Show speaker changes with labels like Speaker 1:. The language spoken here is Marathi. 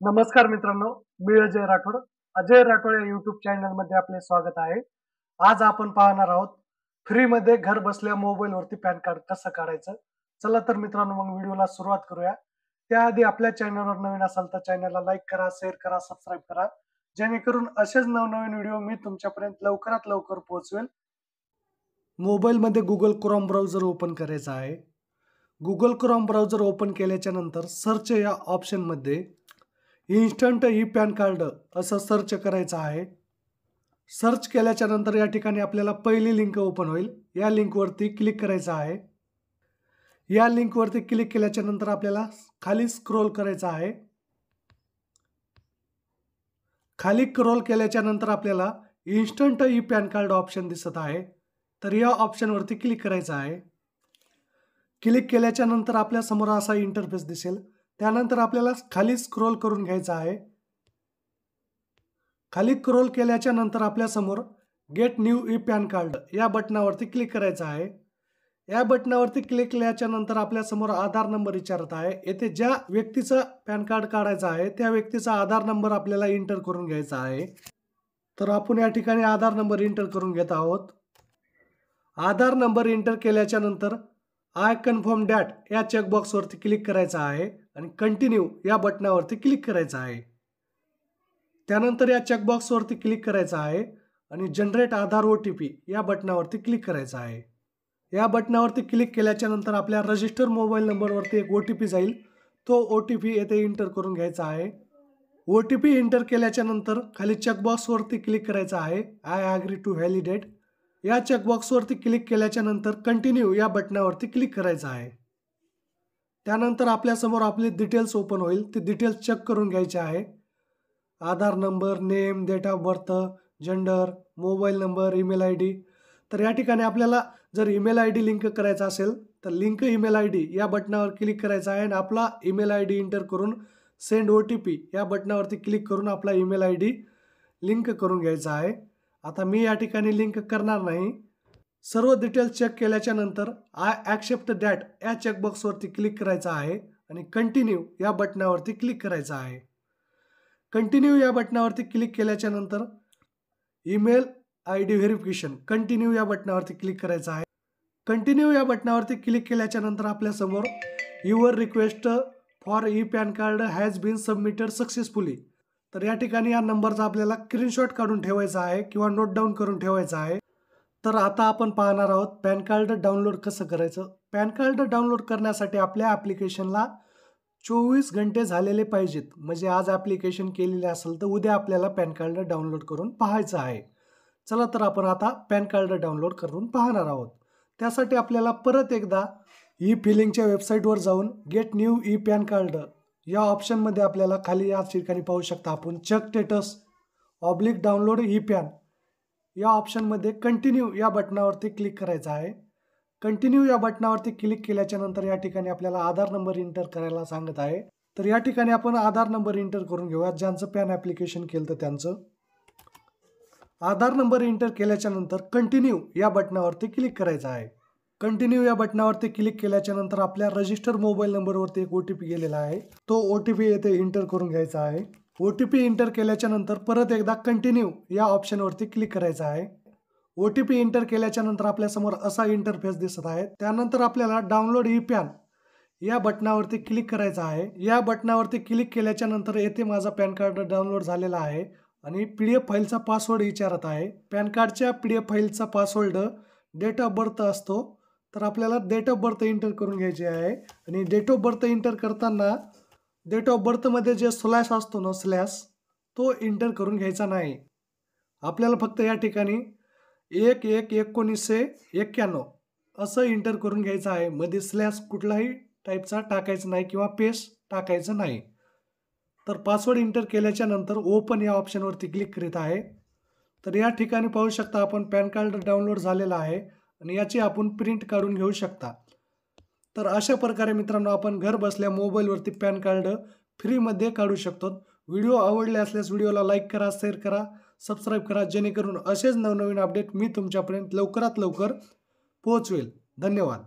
Speaker 1: नमस्कार मित्रांनो, मी अजय राठोड. अजय राठोड या YouTube चॅनलमध्ये आपले स्वागत आहे. आज आपण पाहणार आहोत फ्रीमध्ये घर बसल्या मोबाईलवरती पॅन कार्ड कसं काढायचं. चला तर मित्रांनो मग व्हिडिओला सुरुवात करूया. त्याआधी आपल्या चॅनलवर नवीन असाल तर चॅनलला लाईक करा, शेअर करा, सबस्क्राईब करा. जेणेकरून असेच नवनवीन व्हिडिओ मी तुमच्यापर्यंत लवकरात लवकर पोहोचवेल. मोबाईलमध्ये Google Chrome ब्राउझर ओपन करायचा आहे. Google Chrome ब्राउझर ओपन केल्याच्या नंतर सर्च या ऑप्शनमध्ये इन्स्टंट ई पॅन कार्ड असं सर्च करायचं आहे. सर्च केल्याच्या नंतर या ठिकाणी आपल्याला पहिली लिंक ओपन होईल. या लिंकवरती क्लिक करायचं आहे. या लिंकवरती क्लिक केल्याच्या नंतर आपल्याला खाली स्क्रोल करायचं आहे. खाली स्क्रोल केल्याच्या नंतर आपल्याला instant E PAN card option दिसत आहे. तर या ऑप्शनवरती क्लिक करायचं आहे. क्लिक केल्याच्या नंतर आपल्या समोर असा इंटरफेस दिसेल. त्यानंतर आपल्याला खाली स्क्रोल करून घ्यायचं आहे. खाली स्क्रोल केल्याच्या नंतर आपल्या समोर gate new e PAN card या बटनावरती क्लिक करायचं आहे. या बटनावरती क्लिक केल्याच्या नंतर आपल्या समोर आधार नंबर विचारत आहे. येथे ज्या व्यक्तीचा पॅन कार्ड काढायचा आहे त्या व्यक्तीचा आधार नंबर आपल्याला एंटर करून घ्यायचा आहे. तर आपण या ठिकाणी आधार नंबर एंटर करून घेत आहोत. आधार नंबर एंटर केल्याच्या नंतर आय कन्फर्म दॅट या चेकबॉक्सवरती क्लिक करायचं आहे आणि कंटिन्यू या बटनावरती क्लिक करायचं आहे. त्यानंतर या चेकबॉक्सवरती क्लिक करायचं आहे आणि जनरेट आधार OTP या बटनावरती क्लिक करायचं आहे. या बटनावरती क्लिक केल्याच्या नंतर आपल्या रजिस्टर मोबाईल नंबरवरती एक OTP जाईल. तो OTP येथे एंटर करून घ्यायचा आहे. OTP एंटर केल्याच्या नंतर खाली चेकबॉक्सवरती क्लिक करायचं आहे. आय ॲग्री टू व्हॅलिडेट या चेकबॉक्सवरती क्लिक केल्याच्या नंतर कंटिन्यू या बटनावरती क्लिक करायचं आहे. त्यानंतर आपल्यासमोर आपले डिटेल्स ओपन होईल. ते डिटेल्स चेक करून घ्यायचे आहे. Aadhaar number, name, date of birth, gender, mobile number, email ID. तर या ठिकाणी आपल्याला जर ईमेल ID लिंक करायचा असेल तर लिंक ईमेल ID या बटनावर क्लिक करायचं आहे आणि आपला ईमेल ID एंटर करून सेंड OTP या बटनावरती क्लिक करून आपला ईमेल ID लिंक करून घ्यायचा आहे. आता मी या ठिकाणी लिंक करणार नाही. सर्व डिटेल्स चेक केल्याच्या नंतर आय ॲक्सेप्ट दॅट या चेकबॉक्सवरती क्लिक करायचं आहे आणि कंटिन्यू या बटनावरती क्लिक करायचं आहे. कंटिन्यू या बटनावरती क्लिक केल्याच्या नंतर ईमेल ID व्हेरिफिकेशन कंटिन्यू या बटनावरती क्लिक करायचं आहे. कंटिन्यू या बटनावरती क्लिक केल्याच्या नंतर आपल्यासमोर your request for e PAN card has been submitted successfully. तर या ठिकाणी या नंबरचा आपल्याला स्क्रीनशॉट काढून ठेवायचा आहे किंवा नोट डाऊन करून ठेवायचा आहे. तर आता आपण पाहणार आहोत पॅन कार्ड डाउनलोड कसं करायचं. पॅन कार्ड डाउनलोड करण्यासाठी आपल्या ॲप्लिकेशनला 24 घंटे झालेले पाहिजेत. म्हणजे आज ॲप्लिकेशन केलेले असेल तर उद्या आपल्याला पॅन कार्ड डाउनलोड करून पाहायचं आहे. चला तर आपण आता पॅन कार्ड डाउनलोड करून पाहणार आहोत. त्यासाठी आपल्याला परत एकदा ई फिलिंगच्या वेबसाईटवर जाऊन get new e PAN card या ऑप्शनमध्ये आपल्याला खाली या ठिकाणी पाहू शकता आपण check status oblique download e PAN या ऑप्शनमध्ये कंटिन्यू या बटनावरती क्लिक करायचं आहे. कंटिन्यू या बटनावरती क्लिक केल्याच्या नंतर या ठिकाणी आपल्याला आधार नंबर एंटर करायला सांगत आहे. तर या ठिकाणी आपण आधार नंबर एंटर करून घेऊया. ज्यांचं पॅन ॲप्लिकेशन केलं तर त्यांचं आधार नंबर एंटर केल्याच्या नंतर कंटिन्यू या बटनावरती क्लिक करायचं आहे. कंटिन्यू या बटनावरती क्लिक केल्याच्या नंतर आपल्या रजिस्टर मोबाईल नंबरवरती एक OTP गेलेला आहे. तो OTP येथे एंटर करून घ्यायचा आहे. OTP एंटर केल्याच्या नंतर परत एकदा कंटिन्यू या ऑप्शनवरती क्लिक करायचं आहे. OTP एंटर केल्याच्या नंतर आपल्यासमोर असा इंटरफेस दिसत आहे. त्यानंतर आपल्याला डाउनलोड ई पॅन या बटनावरती क्लिक करायचं आहे. या बटनावरती क्लिक केल्याच्या नंतर येथे माझा पॅन कार्ड डाउनलोड झालेला आहे आणि PDF फाईलचा पासवर्ड विचारत आहे. पॅन कार्डच्या PDF फाईलचा पासवर्ड डेट ऑफ बर्थ असतो. तर आपल्याला डेट ऑफ बर्थ एंटर करून घ्यायची आहे आणि डेट ऑफ बर्थ एंटर करताना डेट ऑफ बर्थमध्ये जे स्लॅश असतो ना स्लॅश तो एंटर करून घ्यायचा नाही. आपल्याला फक्त या ठिकाणी 1/1/1991 असं एंटर करून घ्यायचं आहे. मध्ये स्लॅश कुठलाही टाईपचा टाकायचा नाही किंवा पेस्ट टाकायचं नाही. तर पासवर्ड एंटर केल्याच्या नंतर ओपन या ऑप्शनवरती क्लिक करीत आहे. तर या ठिकाणी पाहू शकता आपण पॅन कार्ड डाउनलोड झालेला आहे आणि याची आपण प्रिंट काढून घेऊ शकता. तर अशा प्रकारे मित्रांनो आपण घर बसल्या मोबाईलवरती पॅन कार्ड फ्रीमध्ये काढू शकतो. व्हिडिओ आवडले असल्यास व्हिडिओला लाईक करा, शेअर करा, सबस्क्राईब करा. जेणेकरून असेच नवनवीन अपडेट मी तुमच्यापर्यंत लवकरात लवकर पोहोचवेल. धन्यवाद.